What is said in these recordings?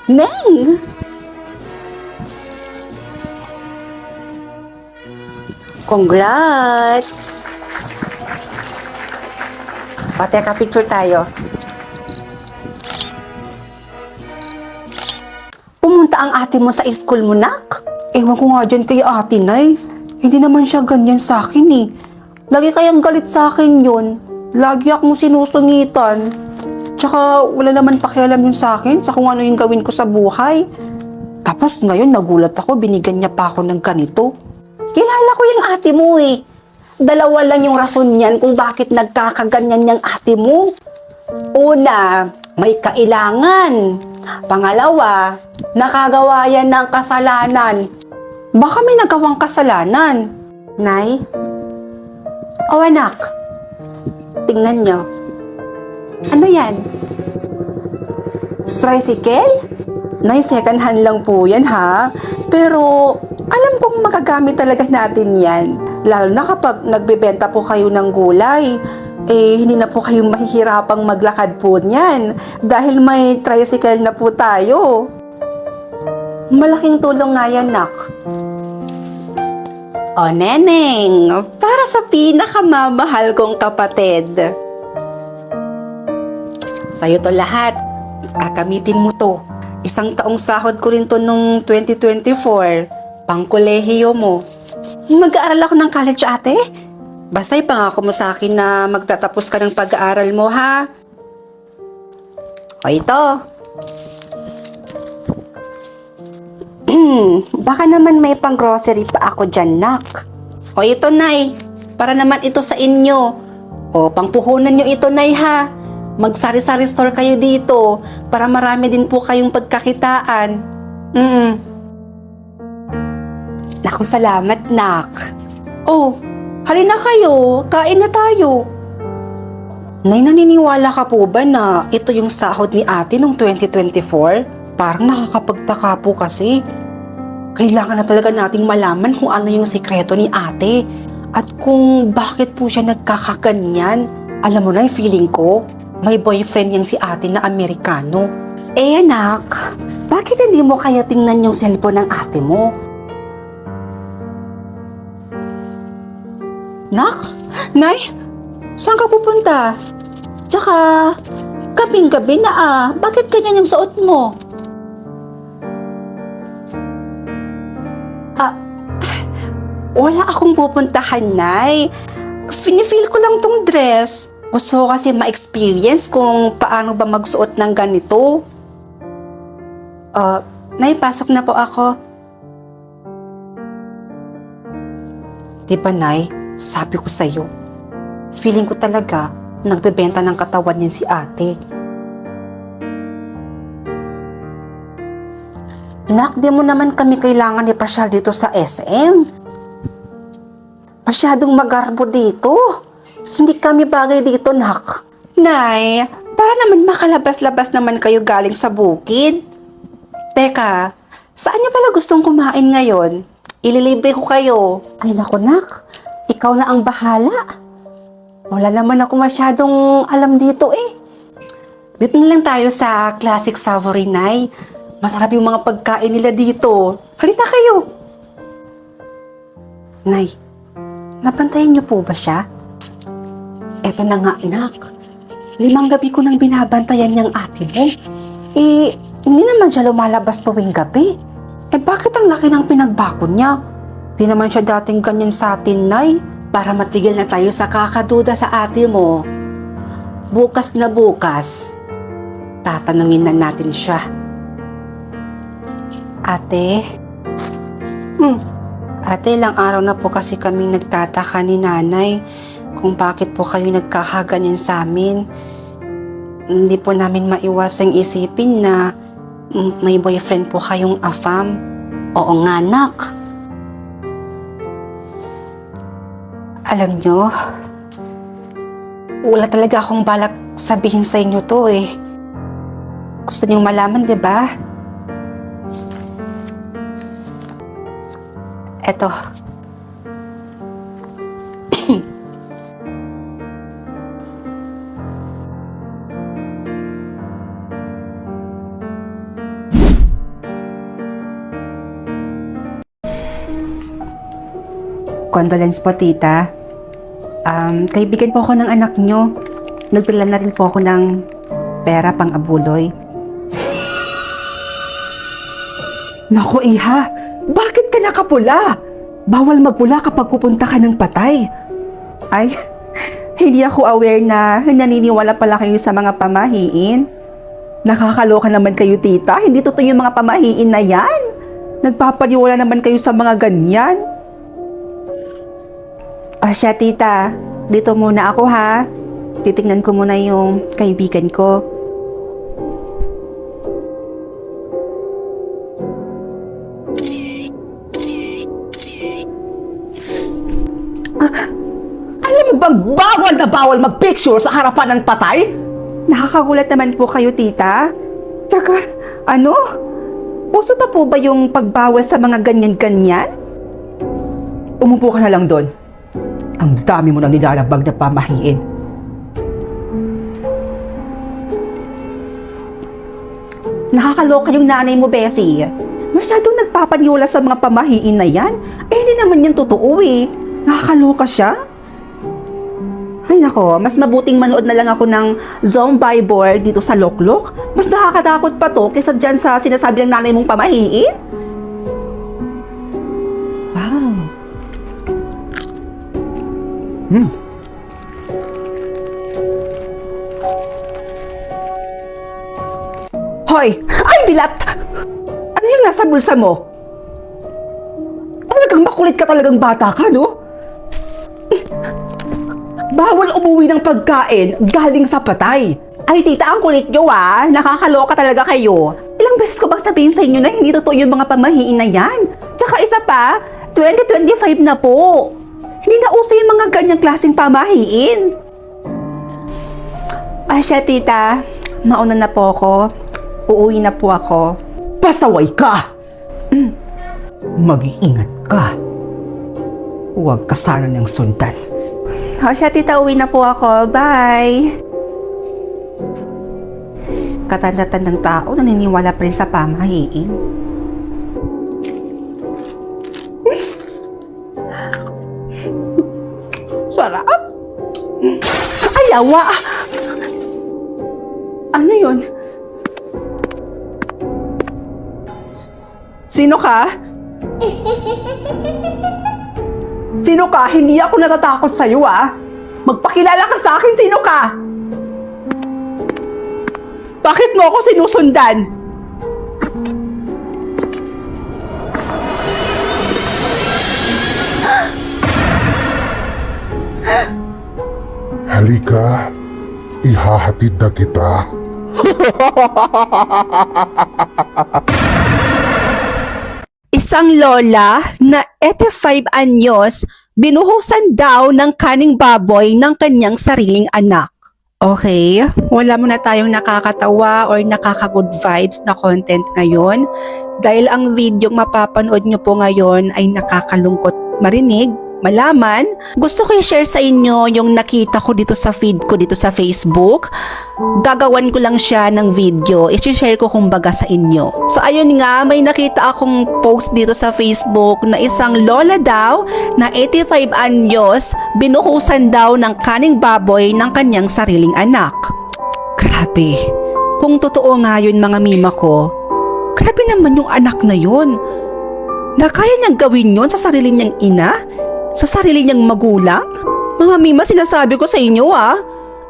Neng! Congrats! Teka, picture tayo. Pumunta ang ate mo sa school mo, nak? Ewan ko nga dyan kay ate, Nay. Hindi naman siya ganyan sa akin eh. Lagi kayang galit sa akin yun. Lagi akong sinusungitan. Tsaka wala naman pakialam yun sa akin sa kung ano yung gawin ko sa buhay. Tapos ngayon nagulat ako, binigyan niya pa ako ng ganito. Kilala ko yung ate mo eh. Dalawa lang yung rason niyan kung bakit nagkakaganyan yung ate mo. Una, may kailangan. Pangalawa, nakagawa yan ng kasalanan. Baka may nagawang kasalanan. Nay? O anak, tingnan nyo. Ano yan? Tricycle? Nay, second hand lang po yan ha. Pero alam kong magagamit talaga natin yan. Lalo na kapag nagbebenta po kayo ng gulay, hindi na po kayo mahihirapang maglakad po niyan dahil may tricycle na po tayo. Malaking tulong nga yan, nak. O, Neneng, para sa pinakamamahal kong kapatid. Sa'yo to lahat. Kakamitin mo to. Isang taong sahod ko rin to nung 2024. Pangkolehiyo mo. Mag-aaral ako ng college, ate. Basta ipangako mo sa akin na magtatapos ka ng pag-aaral mo, ha? O ito. Baka naman may pang-grocery pa ako dyan, nak. O ito, Nay. Para naman ito sa inyo. O, pangpuhunan nyo ito, Nay, ha? Mag-sari-sari store kayo dito para marami din po kayong pagkakitaan. Naku, salamat, nak. Oh, halina kayo. Kain na tayo. Nay, naniniwala ka po ba na ito yung sahod ni ate noong 2024? Parang nakakapagtaka po kasi. Kailangan na talaga nating malaman kung ano yung sikreto ni ate at kung bakit po siya nagkakaganyan. Alam mo na yung feeling ko, may boyfriend yang si ate na Amerikano. Eh anak, bakit hindi mo kaya tingnan yung cellphone ng ate mo? Nak? Nay? Saan ka pupunta? Tsaka, gabing-gabi na bakit ganyan yung suot mo? Wala akong pupuntahan, Nay. Finifeel ko lang tong dress. Gusto ko kasi ma-experience kung paano ba magsuot ng ganito. Nay, pasok na po ako. Diba, Nay? Sabi ko sa'yo, feeling ko talaga nagbebenta ng katawan niyan si ate. Nak, di mo naman kami kailangan ipasyal dito sa SM. Masyadong magarbo dito. Hindi kami bagay dito, nak. Nay, para naman makalabas-labas naman kayo galing sa bukid. Teka, saan niyo pala gustong kumain ngayon? Ililibre ko kayo. Ay naku, nak. Ikaw na ang bahala. Wala naman ako masyadong alam dito eh. Dito na lang tayo sa Classic Savory, Nay. Masarap yung mga pagkain nila dito. Halina kayo. Nay, napantayan niyo po ba siya? Eto na nga, anak. 5 gabi ko nang binabantayan niyang ate mo. Hindi naman siya lumalabas tuwing gabi. Bakit ang laki ng pinagbako niya? Di naman siya dating ganyan sa atin, Nay. Para matigil na tayo sa kakaduda sa ate mo. Bukas na bukas, tatanungin na natin siya. Ate? Ate, ilang araw na po kasi kaming nagtataka ni nanay kung bakit po kayo nagkakaganyan sa amin. Hindi po namin maiwasang isipin na may boyfriend po kayong afam. Oo nga, anak. Alam nyo, wala talaga akong balak sabihin sa inyo to eh. Gusto niyong malaman, di ba? Eto. Condolence po, tita. Kaibigan po ako ng anak nyo. Nagdala na rin po ako ng pera pang abuloy. Naku, iha, bakit ka nakapula? Bawal magpula kapag pupunta ka ng patay. Ay, hindi ako aware na naniniwala pala kayo sa mga pamahiin. Nakakaloka naman kayo, tita. Hindi totoo yung mga pamahiin na yan. Nagpapaniwala naman kayo sa mga ganyan. Siya, tita. Dito muna ako, ha. Titignan ko muna yung kaibigan ko. Alam mo bang bawal na mag-picture sa harapan ng patay? Nakakagulat naman po kayo, tita. Tsaka, uso pa po ba yung pagbawal sa mga ganyan-ganyan? Umupo ka na lang doon. Ang dami mo nang nilalabag na pamahiin. Nakakaloka yung nanay mo, Bessie. Masyadong nagpapaniwala sa mga pamahiin na yan. Hindi naman yan totoo eh. Nakakaloka siya. Ay nako, mas mabuting manood na lang ako ng zombie board dito sa Loklok. Mas nakakatakot pa to kaysa dyan sa sinasabi ng nanay mong pamahiin. Wow. Hoy! Ay, bilat! Ano yung nasa bulsa mo? Talagang makulit ka, talagang bata ka, no? Bawal umuwi ng pagkain galing sa patay. Ay tita, ang kulit nyo ah. Nakakaloka talaga kayo. Ilang beses ko bang sabihin sa inyo na hindi totoo yung mga pamahiin na yan? Tsaka isa pa, 2025 na po. Hindi na uso yung mga ganyang klaseng pamahiin. Siya tita, mauna na po ako. Uuwi na po ako. Pasaway ka! Mag-iingat ka. Huwag ka sana niyang sundan. Siya tita, uwi na po ako. Bye! Katanda-tandang tao, naniniwala pa rin sa pamahiin. Sarap! Ay, awa! Ano yun? Sino ka? Sino ka? Hindi ako natatakot sa'yo, ah! Magpakilala ka sa akin, sino ka? Bakit mo ako sinusundan? Halika, ihahatid na kita. Isang lola na 85 anyos binuhusan daw ng kaning baboy ng kanyang sariling anak. Okay, wala muna tayong nakakatawa or nakaka-good vibes na content ngayon dahil ang video mapapanood nyo po ngayon ay nakakalungkot marinig, malaman. Gusto ko i-share sa inyo yung nakita ko dito sa feed ko dito sa Facebook. Gagawan ko lang siya ng video. I-share ko kumbaga sa inyo. So ayun nga, may nakita akong post dito sa Facebook na isang lola daw na 85 anyos binuhusan daw ng kaning baboy ng kanyang sariling anak. Grabe. Kung totoo nga yun mga mima ko, grabe naman yung anak na yun. Na kaya niyang gawin yun sa sarili niyang ina? Sa sarili niyang magulang? Mga mima, sinasabi ko sa inyo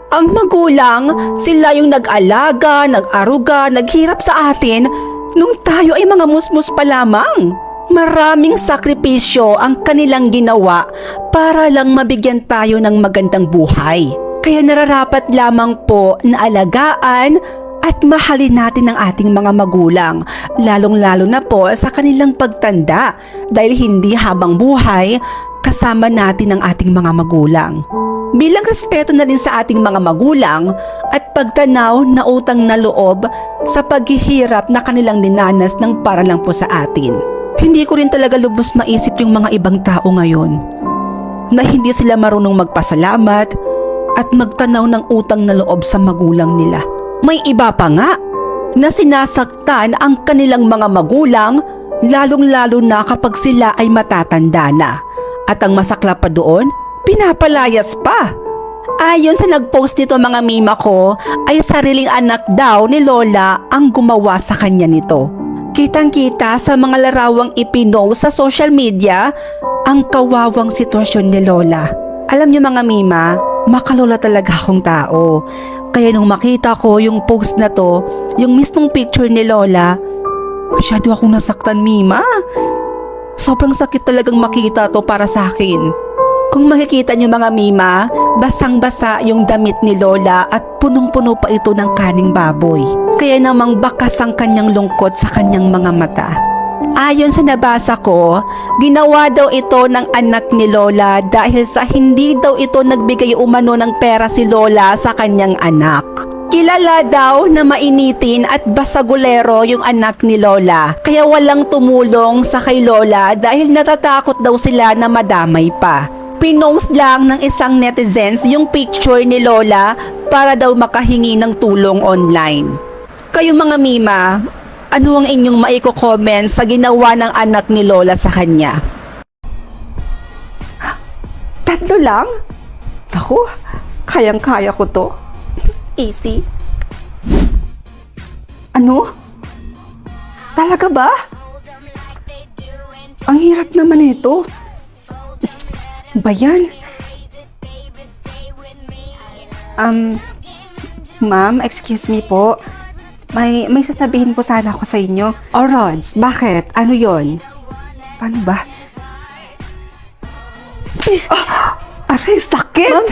ang magulang, sila yung nag-alaga, nag-aruga, naghirap sa atin nung tayo ay mga musmus pa lamang. Maraming sakripisyo ang kanilang ginawa para lang mabigyan tayo ng magandang buhay. Kaya nararapat lamang po na alagaan at mahalin natin ang ating mga magulang, lalong-lalo na po sa kanilang pagtanda dahil hindi habang buhay kasama natin ang ating mga magulang. Bilang respeto na rin sa ating mga magulang at pagtanaw na utang na loob sa paghihirap na kanilang dinanas ng para lang po sa atin. Hindi ko rin talaga lubos maisip yung mga ibang tao ngayon na hindi sila marunong magpasalamat at magtanaw ng utang na loob sa magulang nila. May iba pa nga na sinasaktan ang kanilang mga magulang lalong-lalo na kapag sila ay matatanda na At ang masakla pa doon, pinapalayas pa. Ayon sa nag-post nito mga mima ko, ay sariling anak daw ni Lola ang gumawa sa kanya nito. Kitang-kita sa mga larawang ipinost sa social media ang kawawang sitwasyon ni Lola. Alam niyo mga mima, makalola talaga akong tao. Kaya nung makita ko yung post na to, yung mismong picture ni Lola, masyado akong nasaktan mima. Sobrang sakit talagang makita to para sa akin. Kung makikita niyo mga mima, basang-basa yung damit ni Lola at punong-puno pa ito ng kaning baboy. Kaya namang bakas ang kanyang lungkot sa kanyang mga mata. Ayon sa nabasa ko, ginawa daw ito ng anak ni Lola dahil sa hindi daw ito nagbigay umano ng pera si Lola sa kanyang anak. Kilala daw na mainitin at basagulero yung anak ni Lola, kaya walang tumulong sa kay Lola dahil natatakot daw sila na madamay pa. Pinost lang ng isang netizens yung picture ni Lola para daw makahingi ng tulong online. Kayo mga mima, ano ang inyong maiko-comment sa ginawa ng anak ni Lola sa kanya? 3 lang? Naku, kayang-kaya ko to. Easy. Ano? Talaga ba? Ang hirap naman ito. Ba yan? Ma'am, excuse me po. May sasabihin po sana ako sa inyo. Oh, Rods, bakit? Ano yon? Paano ba? Aray, sakit!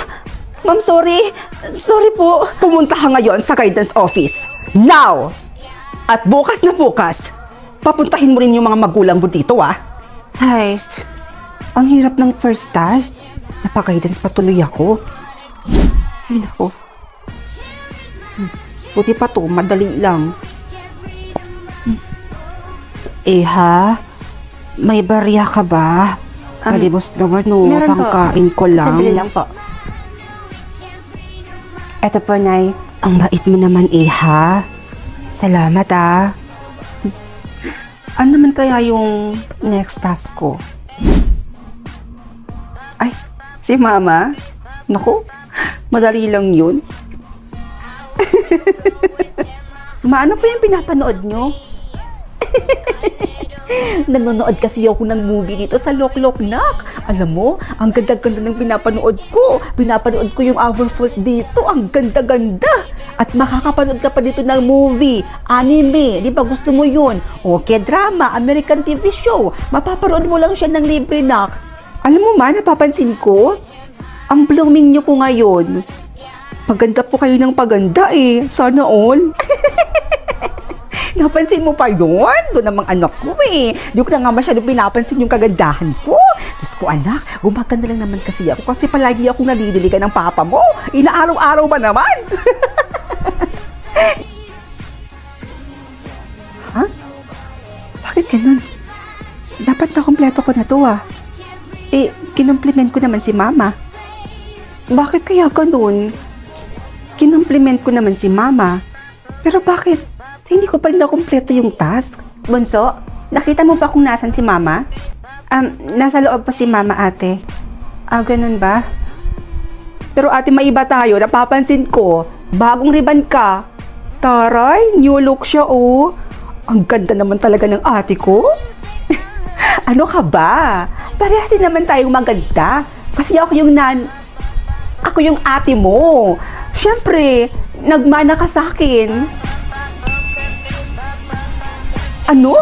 Ma'am, sorry. Sorry po. Pumunta ka ngayon sa guidance office. Now! At bukas na bukas, papuntahin mo rin yung mga magulang mo dito, ah. Guys, ang hirap ng first task. Napaka-guidance patuloy ako. Ay, naku. Buti pa to, madali lang. Ha? May barya ka ba? Kalimos naman, no. meron po. Pangkain ko lang. Sandali lang po. Eto po, Nay. Ang bait mo naman, ha? Salamat, Ano naman kaya yung next task ko? Ay, si Mama? Naku, madali lang yun. Maano po yung pinapanood nyo? Nanonood kasi ako ng movie dito sa Lokloknak. Alam mo, ang ganda-ganda ng pinapanood ko. Pinapanood ko yung Our Fault dito. Ang ganda-ganda. At makakapanood ka pa dito ng movie, anime. Di ba gusto mo yun? O drama, American TV show. Mapaparoon mo lang siya ng libre, nak. Alam mo ma, napapansin ko, ang blooming nyo po ngayon. Maganda po kayo ng paganda Sana all. Napansin mo pa yun? Doon namang anak ko Di ko na nga masyadong pinapansin yung kagandahan ko. Diyos ko anak, gumaganda lang naman kasi ako kasi palagi akong nalililigan ng papa mo. Inaaraw-araw ba naman? Ha? Bakit ganun? Dapat na kompleto ko na to kinumplement ko naman si mama. Bakit kaya ganun? Kinumplement ko naman si mama. Pero bakit? Hindi ko pa rin nakompleto yung task. Bunso, nakita mo ba kung nasan si mama? Nasa loob pa si mama, ate. Ganun ba? Pero ate, maiba tayo. Napapansin ko, bagong ribbon ka. Taray, new look siya, Ang ganda naman talaga ng ate ko. Ano ka ba? Parehas din naman tayong maganda. Kasi ako yung ate mo. Siyempre, nagmana ka sa akin. Ano?